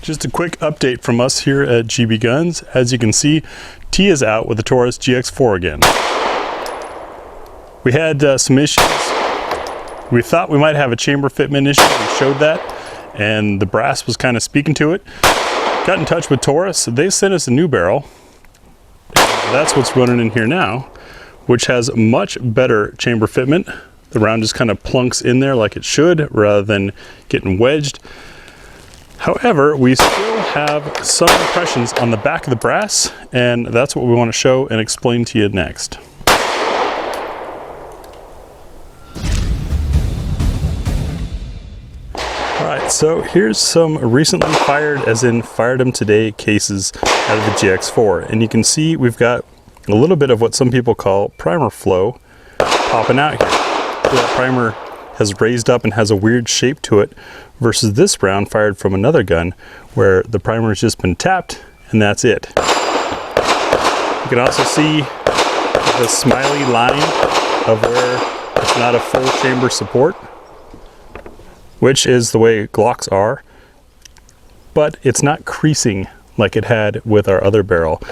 Just a quick update from us here at GBGuns. As you can see, T is out with the Taurus GX4 again. We had some issues. We thought we might have a chamber fitment issue. We showed that, and the brass was kind of speaking to it. Got in touch with Taurus. They sent us a new barrel. That's what's running in here now, which has much better chamber fitment. The round just kind of plunks in there like it should, rather than getting wedged. However, we still have some impressions on the back of the brass, and that's what we want to show and explain to you next. Alright, so here's some recently fired, as in fired them today, cases out of the GX4. And you can see we've got a little bit of what some people call primer flow popping out here. That primer has raised up and has a weird shape to it, versus this round fired from another gun where the primer has just been tapped and that's it. You can also see the smiley line of where it's not a full chamber support, which is the way Glocks are, but it's not creasing like it had with our other barrel.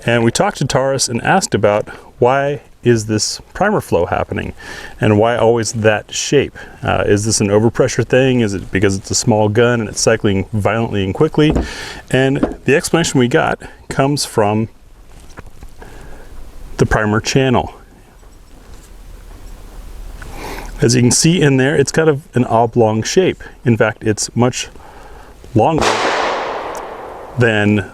And we talked to Taurus and asked about why is this primer flow happening and why always that shape? Is this an overpressure thing? Is it because it's a small gun and it's cycling violently and quickly? And the explanation we got comes from the primer channel. As you can see in there, it's kind of an oblong shape. In fact, it's much longer than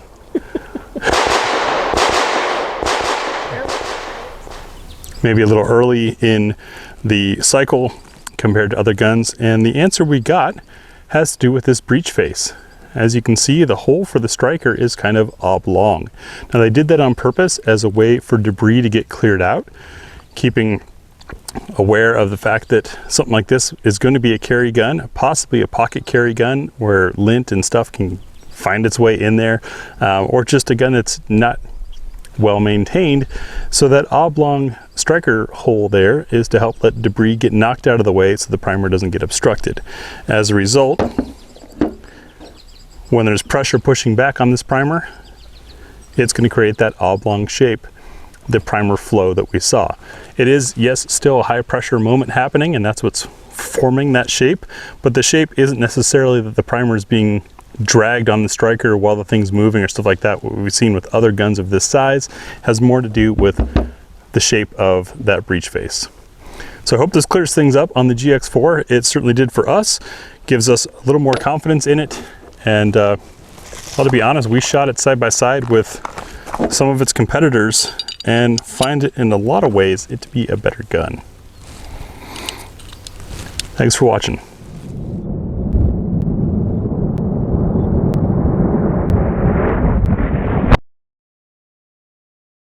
maybe a little early in the cycle compared to other guns. And the answer we got has to do with this breech face. As you can see, the hole for the striker is kind of oblong. Now they did that on purpose as a way for debris to get cleared out, keeping aware of the fact that something like this is going to be a carry gun, possibly a pocket carry gun where lint and stuff can find its way in there, or just a gun that's not well maintained. So that oblong striker hole there is to help let debris get knocked out of the way so the primer doesn't get obstructed. As a result, when there's pressure pushing back on this primer, it's going to create that oblong shape, the primer flow that we saw. It is, yes, still a high pressure moment happening, and that's what's forming that shape, but the shape isn't necessarily that the primer is being dragged on the striker while the thing's moving or stuff like that. What we've seen with other guns of this size has more to do with the shape of that breech face. So I hope this clears things up on the GX4. It certainly did for us, gives us a little more confidence in it, and well, to be honest, we shot it side by side with some of its competitors and find it in a lot of ways it to be a better gun. Thanks for watching.